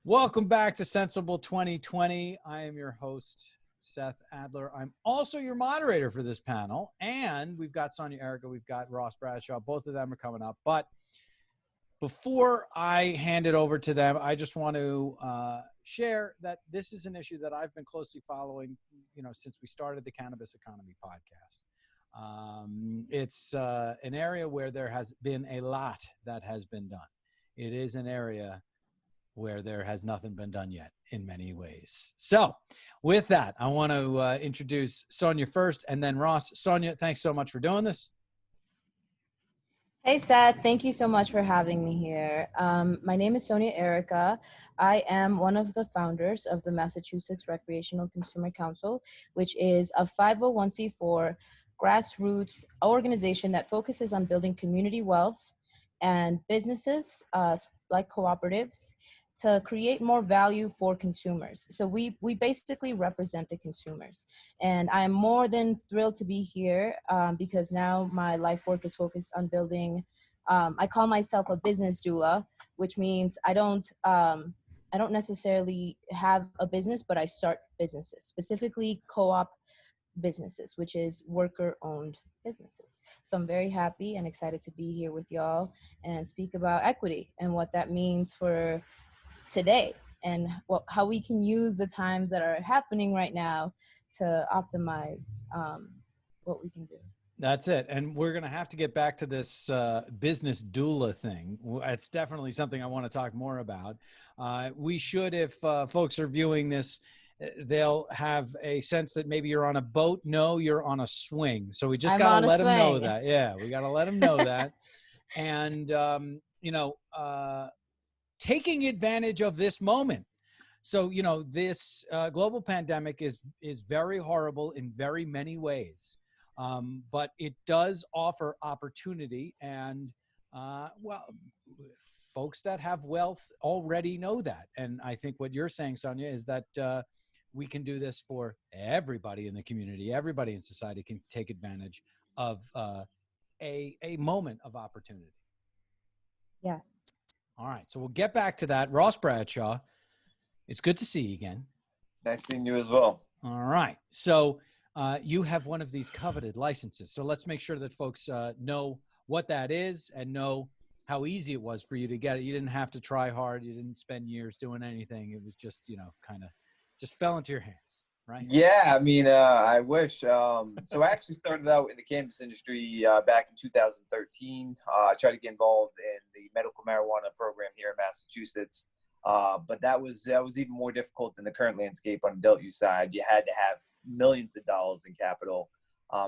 Welcome back to Sensible 2020. I am your host, Seth Adler. I'm also your moderator for this panel. And we've got Sonia, Erika, we've got Ross Bradshaw. Both of them are coming up. But before I hand it over to them, I just want to share that this is an issue that I've been closely following, since we started the Cannabis Economy podcast. It's an area where there has been a lot that has been done. It is an area where there has nothing been done yet in many ways. So with that, I want to introduce Sonia first and then Ross. Sonia, thanks so much for doing this. Hey, Seth. Thank you so much for having me here. My name is Sonia Erika. I am one of the founders of the Massachusetts Recreational Consumer Council, which is a 501c4 grassroots organization that focuses on building community wealth and businesses like cooperatives to create more value for consumers. So we basically represent the consumers. And I'm more than thrilled to be here because now my life work is focused on building, I call myself a business doula, which means I don't necessarily have a business, but I start businesses, specifically co-op businesses, which is worker-owned businesses. So I'm very happy and excited to be here with y'all and speak about equity and what that means for today and how we can use the times that are happening right now to optimize what we can do. That's it. And we're going to have to get back to this business doula thing. It's definitely something I want to talk more about. We should, if folks are viewing this, they'll have a sense that maybe you're on a boat. No, you're on a swing. So we just got to let them know that. Yeah, we got to let them know that. And, taking advantage of this moment. So, this global pandemic is very horrible in very many ways. But it does offer opportunity, and folks that have wealth already know that. And I think what you're saying, Sonia, is that we can do this for everybody in the community. Everybody in society can take advantage of a moment of opportunity. Yes. All right, so we'll get back to that. Ross Bradshaw, it's good to see you again. Nice seeing you as well. All right, so you have one of these coveted licenses. So let's make sure that folks know what that is and know how easy it was for you to get it. You didn't have to try hard. You didn't spend years doing anything. It was just, kind of just fell into your hands, right? Yeah, I mean, I wish. So I actually started out in the cannabis industry back in 2013. I tried to get involved in the medical marijuana program here in Massachusetts. But that was even more difficult than the current landscape on the adult use side. You had to have millions of dollars in capital.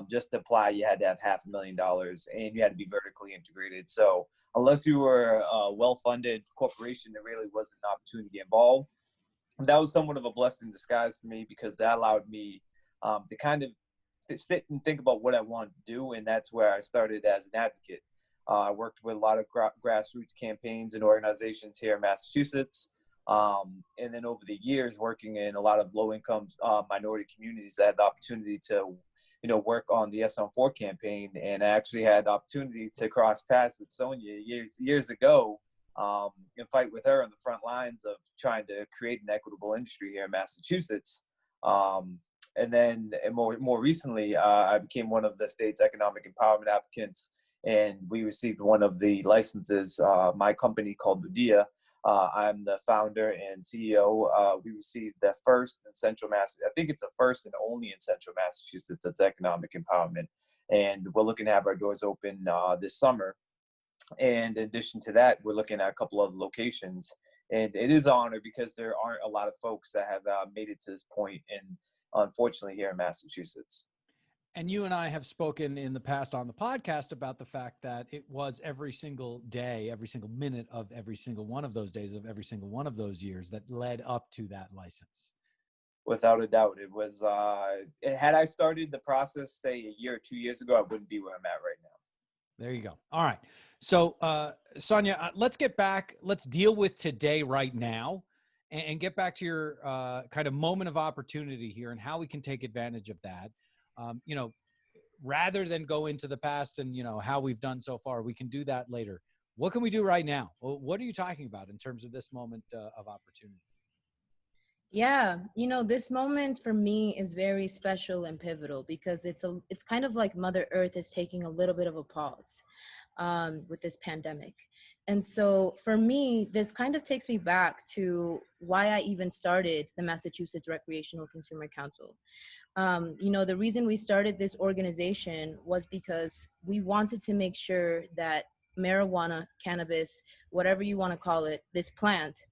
Just to apply, you had to have $500,000, and you had to be vertically integrated. So unless you were a well-funded corporation, there really wasn't an opportunity to get involved. That was somewhat of a blessing in disguise for me, because that allowed me to kind of sit and think about what I wanted to do, and that's where I started as an advocate. I worked with a lot of grassroots campaigns and organizations here in Massachusetts. And then over the years, working in a lot of low-income minority communities, I had the opportunity to, work on the SM4 campaign. And I actually had the opportunity to cross paths with Sonia years ago and fight with her on the front lines of trying to create an equitable industry here in Massachusetts. And then more recently, I became one of the state's economic empowerment applicants, and we received one of the licenses. My company called Moderator. I'm the founder and CEO. We received the first in Central Massachusetts. I think it's the first and only in Central Massachusetts that's economic empowerment. And we're looking to have our doors open this summer. And in addition to that, we're looking at a couple of locations. And it is an honor, because there aren't a lot of folks that have made it to this point, and unfortunately here in Massachusetts. And you and I have spoken in the past on the podcast about the fact that it was every single day, every single minute of every single one of those days of every single one of those years that led up to that license. Without a doubt. It was, had I started the process, say, a year or 2 years ago, I wouldn't be where I'm at right now. There you go. All right. So, Sonia, let's get back. Let's deal with today right now and get back to your kind of moment of opportunity here and how we can take advantage of that. Rather than go into the past and, how we've done so far, we can do that later. What can we do right now? What are you talking about in terms of this moment of opportunity? Yeah, this moment for me is very special and pivotal because it's kind of like Mother Earth is taking a little bit of a pause with this pandemic. And so for me, this kind of takes me back to why I even started the Massachusetts Recreational Consumer Council. The reason we started this organization was because we wanted to make sure that marijuana, cannabis, whatever you want to call it, this plant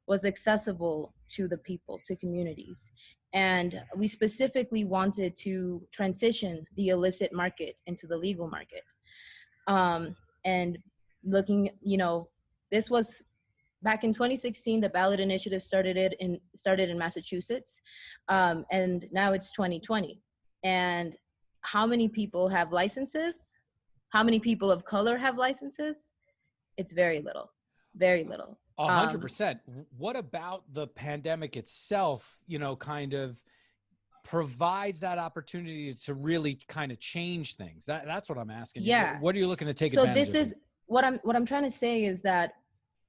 was accessible to the people, to communities. And we specifically wanted to transition the illicit market into the legal market. And looking, this was back in 2016, the ballot initiative started in Massachusetts, and now it's 2020. And how many people have licenses? How many people of color have licenses? It's very little, very little. 100%. What about the pandemic itself, kind of provides that opportunity to really kind of change things? That's what I'm asking you. Yeah. What are you looking to take So advantage of? this is what I'm trying to say is that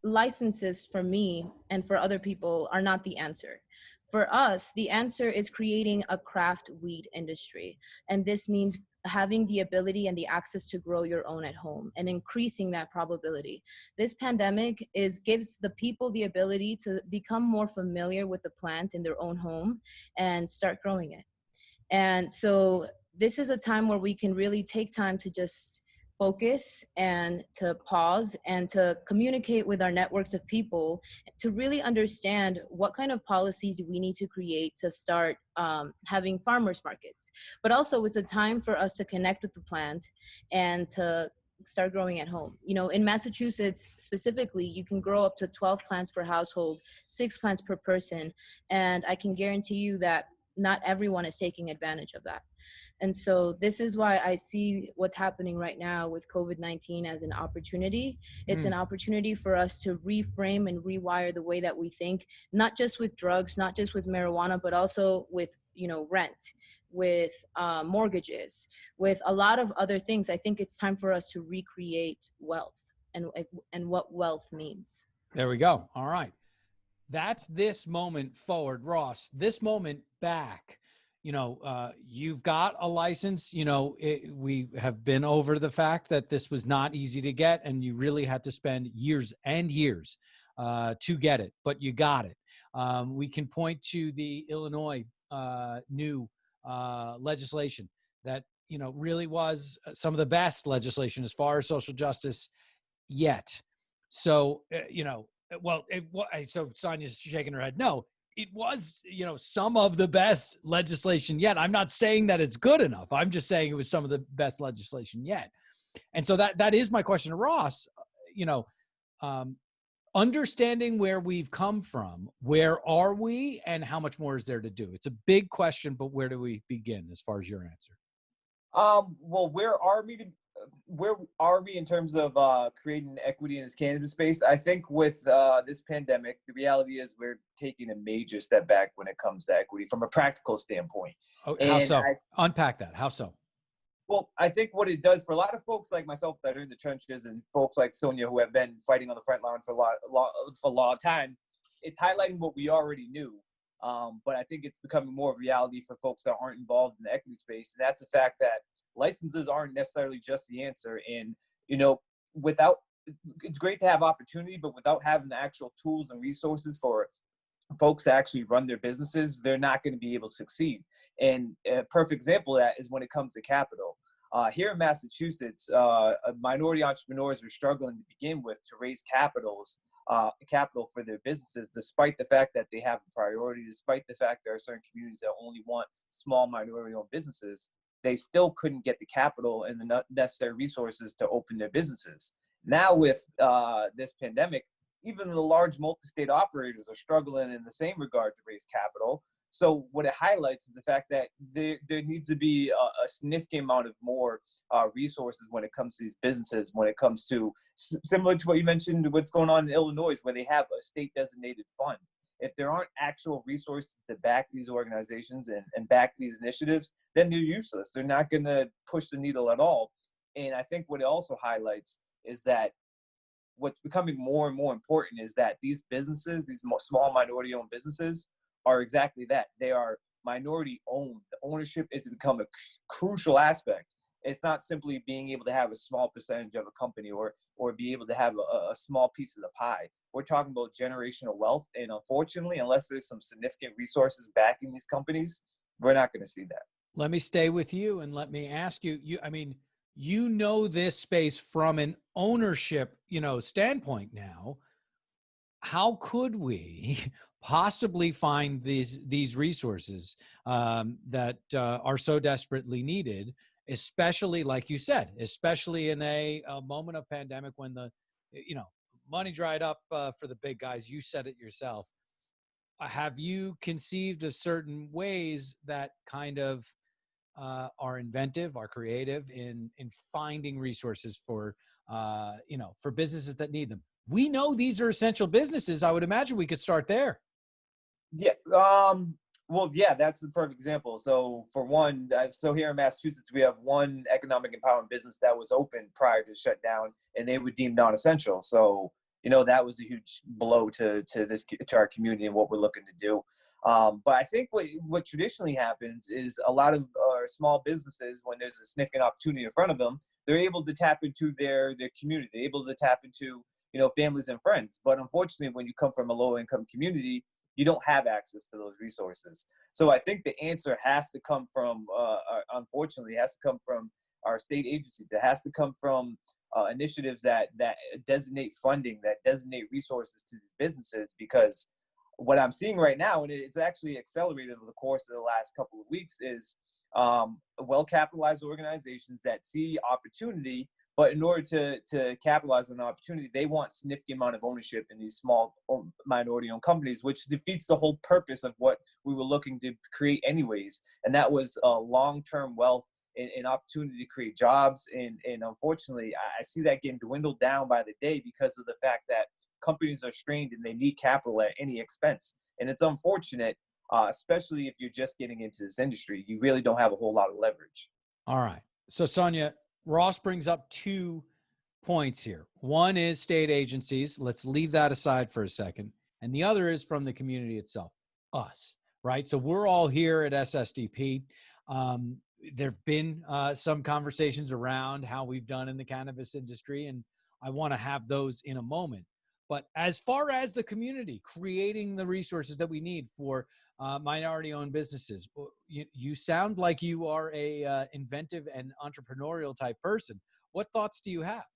licenses for me and for other people are not the answer. For us, the answer is creating a craft weed industry. And this means having the ability and the access to grow your own at home and increasing that probability. This pandemic gives the people the ability to become more familiar with the plant in their own home and start growing it. And so this is a time where we can really take time to just focus and to pause and to communicate with our networks of people to really understand what kind of policies we need to create to start having farmers markets. But also it's a time for us to connect with the plant and to start growing at home. In Massachusetts specifically, you can grow up to 12 plants per household, 6 plants per person. And I can guarantee you that not everyone is taking advantage of that. And so this is why I see what's happening right now with COVID-19 as an opportunity. It's an opportunity for us to reframe and rewire the way that we think, not just with drugs, not just with marijuana, but also with, rent, with mortgages, with a lot of other things. I think it's time for us to recreate wealth and what wealth means. There we go. All right. That's this moment forward, Ross. This moment back. You've got a license. We have been over the fact that this was not easy to get, and you really had to spend years and years to get it, but you got it. We can point to the Illinois new legislation that, really was some of the best legislation as far as social justice yet. So, so Sonia's shaking her head. No, it was, some of the best legislation yet. I'm not saying that it's good enough. I'm just saying it was some of the best legislation yet. And so that is my question to Ross. Understanding where we've come from, where are we, and how much more is there to do? It's a big question, but where do we begin as far as your answer? Well, where are we in terms of creating equity in this cannabis space? I think with this pandemic, the reality is we're taking a major step back when it comes to equity from a practical standpoint. Oh, how so? Unpack that. How so? Well, I think what it does for a lot of folks like myself that are in the trenches and folks like Sonia who have been fighting on the front line for a long time, it's highlighting what we already knew. But I think it's becoming more of a reality for folks that aren't involved in the equity space. And that's the fact that licenses aren't necessarily just the answer. And, it's great to have opportunity, but without having the actual tools and resources for folks to actually run their businesses, they're not going to be able to succeed. And a perfect example of that is when it comes to capital. Here in Massachusetts, minority entrepreneurs are struggling to begin with to raise capital for their businesses, despite the fact that they have a priority, despite the fact there are certain communities that only want small minority-owned businesses. They still couldn't get the capital and the necessary resources to open their businesses. Now with this pandemic, even the large multi-state operators are struggling in the same regard to raise capital. So what it highlights is the fact that there needs to be a significant amount of more resources when it comes to these businesses, when it comes to, similar to what you mentioned, what's going on in Illinois, where they have a state-designated fund. If there aren't actual resources to back these organizations and back these initiatives, then they're useless. They're not going to push the needle at all. And I think what it also highlights is that what's becoming more and more important is that these businesses, these small minority-owned businesses, are exactly that. They are minority-owned. The ownership is to become a crucial aspect. It's not simply being able to have a small percentage of a company or be able to have a small piece of the pie. We're talking about generational wealth, and unfortunately, unless there's some significant resources backing these companies, we're not going to see that. Let me stay with you and let me ask you, you know this space from an ownership, standpoint now. How could we possibly find these resources that are so desperately needed, especially like you said, especially in a moment of pandemic when the money dried up for the big guys? You said it yourself. Have you conceived of certain ways that kind of are inventive, are creative in finding resources for for businesses that need them? We know these are essential businesses. I would imagine we could start there. Yeah. Well, yeah, that's the perfect example. So for one, so here in Massachusetts, we have one economic empowerment business that was open prior to shutdown, and they were deemed non-essential. So, that was a huge blow to our community and what we're looking to do. But I think what traditionally happens is a lot of our small businesses, when there's a significant opportunity in front of them, they're able to tap into their community. They're able to tap into, families and friends. But unfortunately, when you come from a low income community, you don't have access to those resources. So I think the answer has to come from, unfortunately, it has to come from our state agencies. It has to come from initiatives that designate funding, that designate resources to these businesses, because what I'm seeing right now, and it's actually accelerated over the course of the last couple of weeks, is well-capitalized organizations that see opportunity, but in order to capitalize on the opportunity, they want significant amount of ownership in these small minority-owned companies, which defeats the whole purpose of what we were looking to create anyways. And that was long-term wealth and opportunity to create jobs. And unfortunately, I see that getting dwindled down by the day because of the fact that companies are strained and they need capital at any expense. And it's unfortunate, especially if you're just getting into this industry. You really don't have a whole lot of leverage. All right. So Sonia, Ross brings up 2 points here. One is state agencies. Let's leave that aside for a second. And the other is from the community itself, us, right? So we're all here at SSDP. There have been some conversations around how we've done in the cannabis industry, and I want to have those in a moment. But as far as the community creating the resources that we need for minority-owned businesses, you sound like you are a inventive and entrepreneurial type person. What thoughts do you have?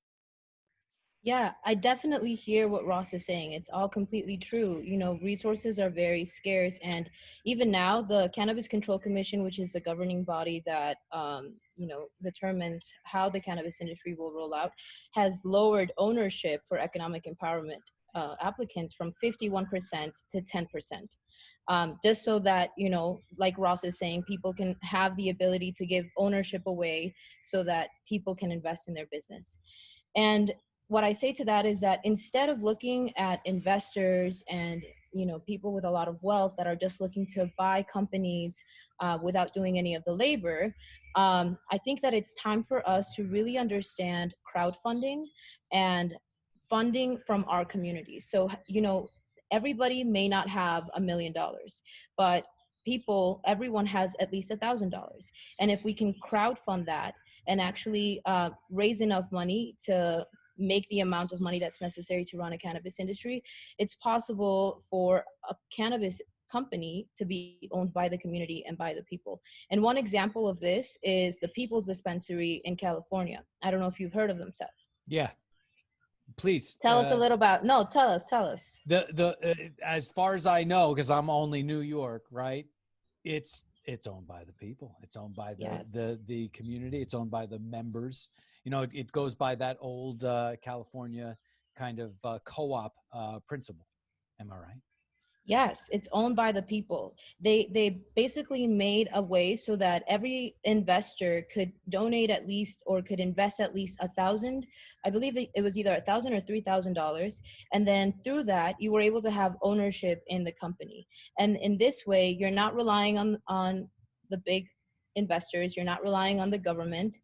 Yeah, I definitely hear what Ross is saying. It's all completely true. Resources are very scarce. And even now, the Cannabis Control Commission, which is the governing body that, determines how the cannabis industry will roll out, has lowered ownership for economic empowerment applicants from 51% to 10%. Just so that, like Ross is saying, people can have the ability to give ownership away so that people can invest in their business. And what I say to that is that instead of looking at investors and people with a lot of wealth that are just looking to buy companies without doing any of the labor, I think that it's time for us to really understand crowdfunding and funding from our communities. So everybody may not have $1 million, but everyone has at least $1,000. And if we can crowdfund that and actually raise enough money to make the amount of money that's necessary to run a cannabis industry, it's possible for a cannabis company to be owned by the community and by the people. And one example of this is the People's Dispensary in California. I don't know if you've heard of them, Seth. Yeah, please tell us a little about. No, tell us. As far as I know, because I'm only New York, right? It's owned by the people. It's owned by the community. It's owned by the members. It goes by that old California kind of co-op principle. Am I right? Yes, it's owned by the people. They basically made a way so that every investor could donate at least, or could invest at least 1,000. I believe it was either 1,000 or $3,000, and then through that you were able to have ownership in the company. And in this way, you're not relying on the big investors, you're not relying on the government,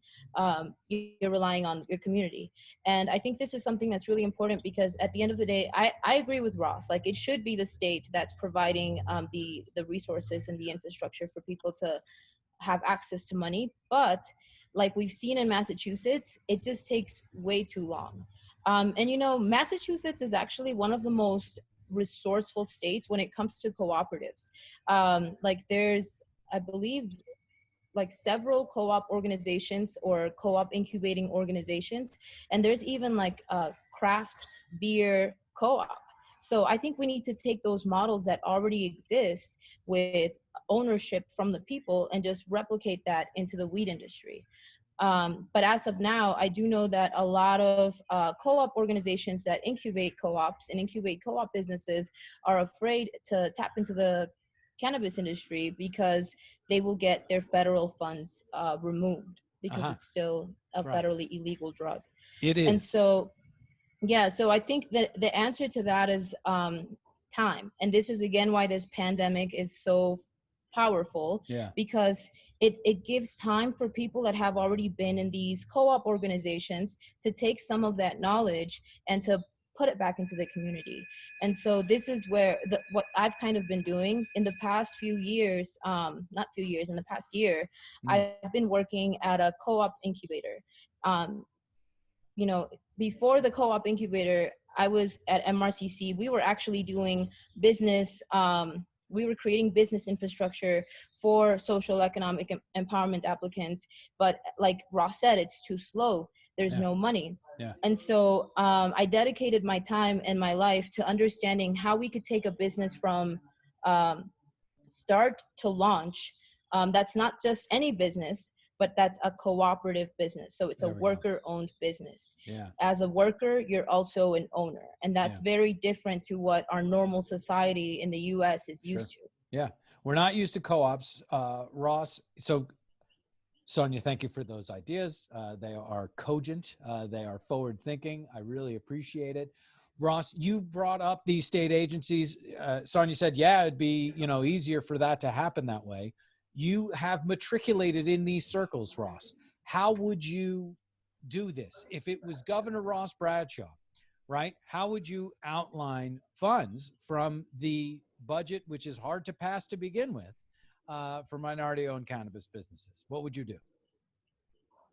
you're relying on your community. And I think this is something that's really important, because at the end of the day, I agree with Ross. Like, it should be the state that's providing the resources and the infrastructure for people to have access to money. But like we've seen in Massachusetts, it just takes way too long. And you know, Massachusetts is actually one of the most resourceful states when it comes to cooperatives. Like, there's, I believe, like several co-op organizations or co-op incubating organizations, and there's even like a craft beer co-op. So I think we need to take those models that already exist with ownership from the people and just replicate that into the weed industry. But as of now, I do know that a lot of co-op organizations that incubate co-ops and incubate co-op businesses are afraid to tap into the cannabis industry because they will get their federal funds removed, because it's still a federally illegal drug. It is. And so, yeah, so I think that the answer to that is time. And this is, again, why this pandemic is so powerful, because it gives time for people that have already been in these co-op organizations to take some of that knowledge and to put it back into the community. And so this is where what I've kind of been doing in the past few years, not few years, in the past year, I've been working at a co-op incubator. You know, before the co-op incubator, I was at MRCC. We were actually doing business. We were creating business infrastructure for social economic empowerment applicants. But like Ross said, it's too slow. There's no money. And so I dedicated my time and my life to understanding how we could take a business from start to launch. That's not just any business, but that's a cooperative business. So it's a worker-owned business. As a worker, you're also an owner. And that's very different to what our normal society in the US is used to. Yeah, we're not used to co-ops, Ross. So Sonia, thank you for those ideas. They are cogent. They are forward-thinking. I really appreciate it. Ross, you brought up these state agencies. Sonia said, yeah, it'd be, you know, easier for that to happen that way. You have matriculated in these circles, Ross. How would you do this? If it was Governor Ross Bradshaw, right? How would you outline funds from the budget, which is hard to pass to begin with, for minority-owned cannabis businesses? What would you do?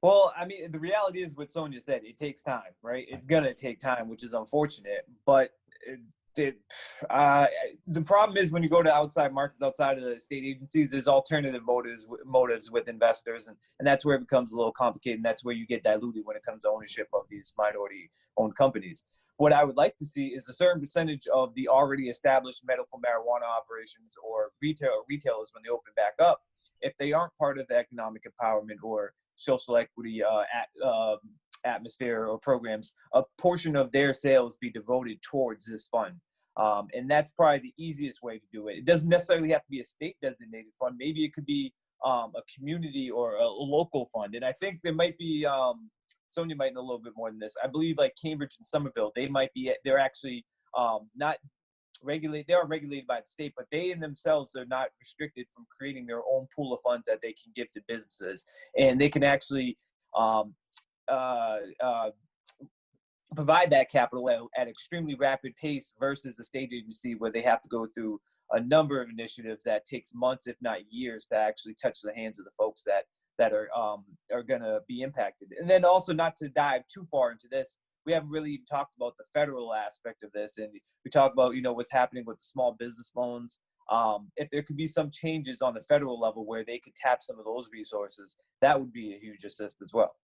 Well, I mean, the reality is what Sonia said. It takes time, right? It's going to take time, which is unfortunate. But the problem is when you go to outside markets, outside of the state agencies, there's alternative motives with investors. And that's where it becomes a little complicated. And that's where you get diluted when it comes to ownership of these minority-owned companies. What I would like to see is a certain percentage of the already established medical marijuana operations or retailers, when they open back up, if they aren't part of the economic empowerment or social equity atmosphere or programs, a portion of their sales be devoted towards this fund. And that's probably the easiest way to do it. It doesn't necessarily have to be a state designated fund. Maybe it could be a community or a local fund. And I think there might be, Sonia might know a little bit more than this. I believe like Cambridge and Somerville, they're actually not regulated. They are regulated by the state, but they in themselves are not restricted from creating their own pool of funds that they can give to businesses. And they can actually provide that capital at extremely rapid pace versus a state agency where they have to go through a number of initiatives that takes months, if not years, to actually touch the hands of the folks that are going to be impacted. And then also, not to dive too far into this, we haven't really even talked about the federal aspect of this. And we talk about, you know, what's happening with the small business loans. If there could be some changes on the federal level where they could tap some of those resources, that would be a huge assist as well.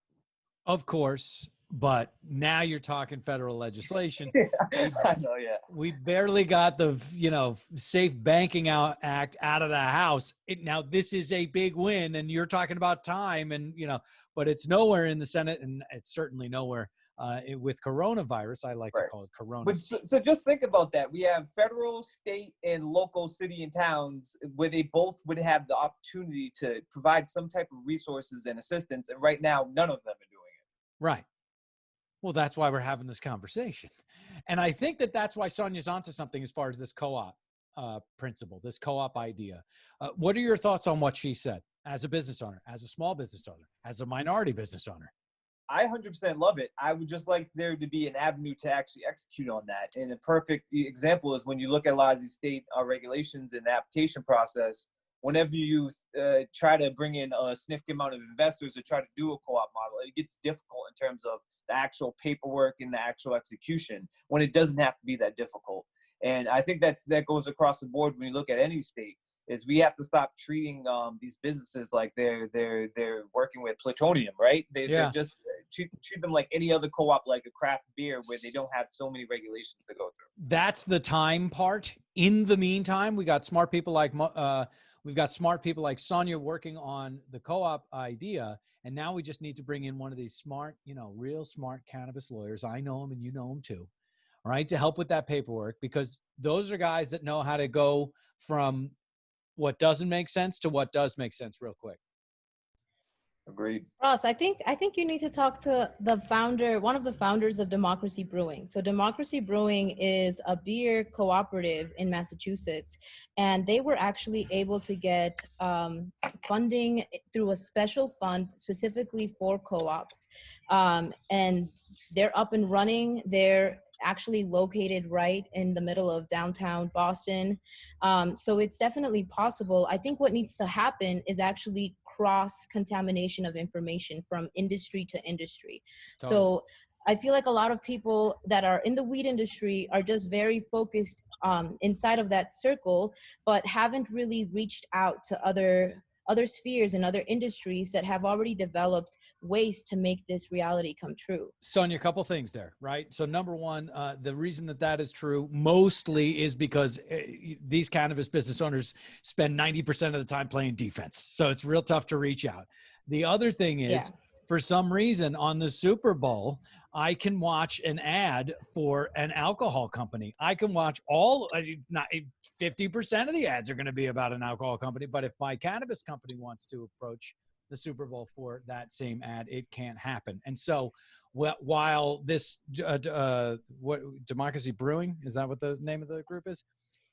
Of course, but now you're talking federal legislation. I know, yeah. We barely got the, you know, Safe Banking Act out of the House. Now this is a big win, and you're talking about time, and you know, but it's nowhere in the Senate, and it's certainly nowhere with coronavirus. I like to call it corona. But so just think about that. We have federal, state, and local city and towns where they both would have the opportunity to provide some type of resources and assistance, and right now none of them are doing it. Right. Well, that's why we're having this conversation. And I think that's why Sonia's onto something as far as this co-op principle, this co-op idea. What are your thoughts on what she said? as a business owner, as a small business owner, as a minority business owner? I 100% love it. I would just like there to be an avenue to actually execute on that. And a perfect example is when you look at a lot of these state regulations and the application process, whenever you try to bring in a significant amount of investors or try to do a co-op model, it gets difficult in terms of the actual paperwork and the actual execution when it doesn't have to be that difficult. And I think that goes across the board when you look at any state. Is we have to stop treating these businesses like they're working with plutonium, right? They're just treat them like any other co-op, like a craft beer, where they don't have so many regulations to go through. That's the time part. In the meantime, we got smart people like Sonia working on the co-op idea, and now we just need to bring in one of these smart, real smart cannabis lawyers. I know them, and you know them too, all right, to help with that paperwork, because those are guys that know how to go from what doesn't make sense to what does make sense real quick. Agreed. Ross, I think you need to talk to one of the founders of Democracy Brewing. So Democracy Brewing is a beer cooperative in Massachusetts, and they were actually able to get funding through a special fund specifically for co-ops. And they're up and running. They're actually located right in the middle of downtown Boston. So it's definitely possible. I think what needs to happen is actually cross-contamination of information from industry to industry. Totally. So I feel like a lot of people that are in the weed industry are just very focused inside of that circle, but haven't really reached out to other spheres and other industries that have already developed ways to make this reality come true. Sonia, a couple things there, right? So number one, the reason that is true mostly is because these cannabis business owners spend 90% of the time playing defense. So it's real tough to reach out. The other thing is, for some reason on the Super Bowl, I can watch an ad for an alcohol company. I can watch 50% of the ads are going to be about an alcohol company. But if my cannabis company wants to approach the Super Bowl for that same ad, it can't happen. And so while this, what Democracy Brewing, is that what the name of the group is?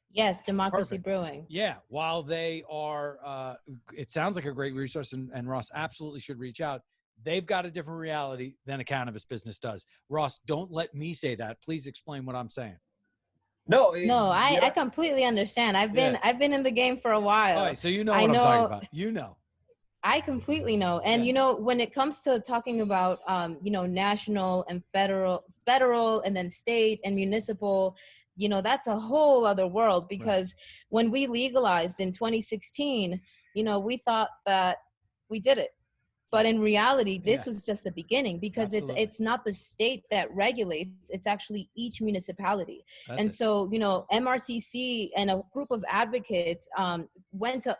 Yes, Democracy Brewing. Yeah, while they are, it sounds like a great resource, and Ross absolutely should reach out. They've got a different reality than a cannabis business does. Ross, don't let me say that. Please explain what I'm saying. No, I completely understand. I've been in the game for a while. All right, so you know what I'm talking about. You know. I completely know. And, when it comes to talking about, national and federal and then state and municipal, that's a whole other world, because when we legalized in 2016, we thought that we did it. But in reality, this was just the beginning, because it's not the state that regulates, it's actually each municipality. So, MRCC and a group of advocates went to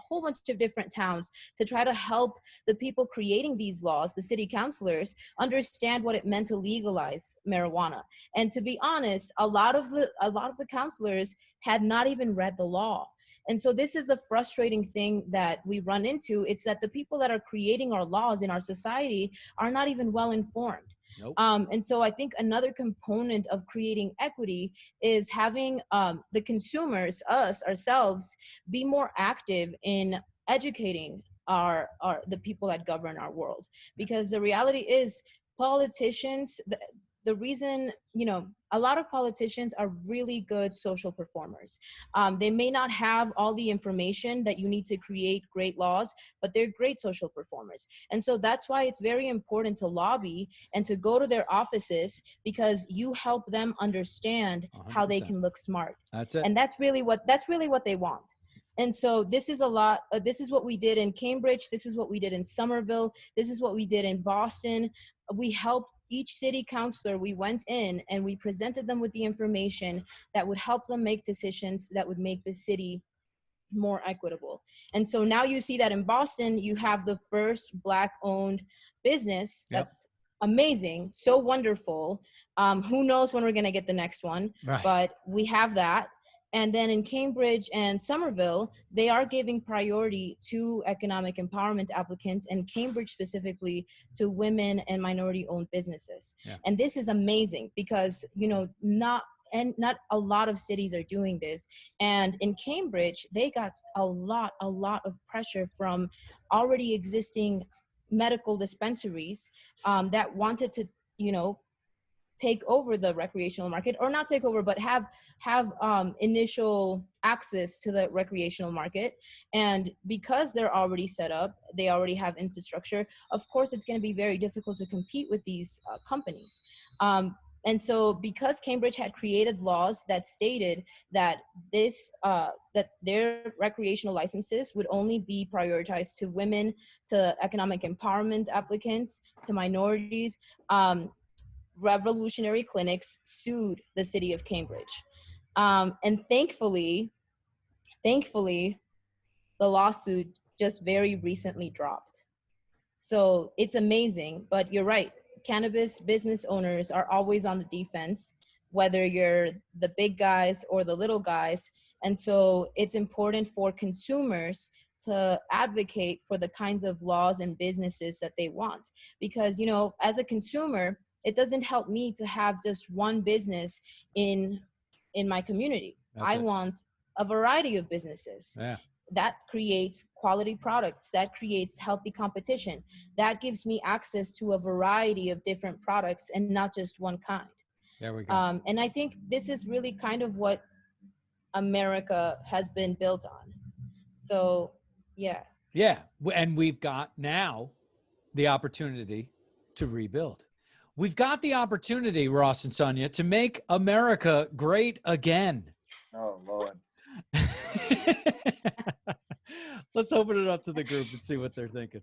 whole bunch of different towns to try to help the people creating these laws, the city councilors, understand what it meant to legalize marijuana. And to be honest, a lot of the councilors had not even read the law. And so this is the frustrating thing that we run into. It's that the people that are creating our laws in our society are not even well informed. Nope. And so I think another component of creating equity is having the consumers, ourselves, be more active in educating the people that govern our world. Because the reality is, politicians, the reason, a lot of politicians are really good social performers. They may not have all the information that you need to create great laws, but they're great social performers. And so that's why it's very important to lobby and to go to their offices, because you help them understand 100%. How they can look smart. That's it. And that's really what they want. And so this is this is what we did in Cambridge. This is what we did in Somerville. This is what we did in Boston. We helped each city councilor. We went in and we presented them with the information that would help them make decisions that would make the city more equitable. And so now you see that in Boston, you have the first Black-owned business. That's amazing, so wonderful. Who knows when we're going to get the next one, but we have that. And then in Cambridge and Somerville, they are giving priority to economic empowerment applicants, and Cambridge specifically to women and minority-owned businesses. And this is amazing, because, not and not a lot of cities are doing this. And in Cambridge, they got a lot of pressure from already existing medical dispensaries that wanted to, you know, take over the recreational market, or not take over, but have initial access to the recreational market. And because they're already set up, they already have infrastructure, of course it's going to be very difficult to compete with these companies. And so because Cambridge had created laws that stated that that their recreational licenses would only be prioritized to women, to economic empowerment applicants, to minorities, revolutionary clinics sued the city of Cambridge. And thankfully, the lawsuit just very recently dropped. So it's amazing, but you're right. Cannabis business owners are always on the defense, whether you're the big guys or the little guys. And so it's important for consumers to advocate for the kinds of laws and businesses that they want. Because, you know, as a consumer, it doesn't help me to have just one business in my community. I want a variety of businesses. Yeah. That creates quality products, that creates healthy competition, that gives me access to a variety of different products and not just one kind. There we go. And I think this is really kind of what America has been built on. So, yeah. Yeah. And we've got now the opportunity to rebuild. We've got the opportunity, Ross and Sonia, to make America great again. Oh, Lord. Let's open it up to the group and see what they're thinking.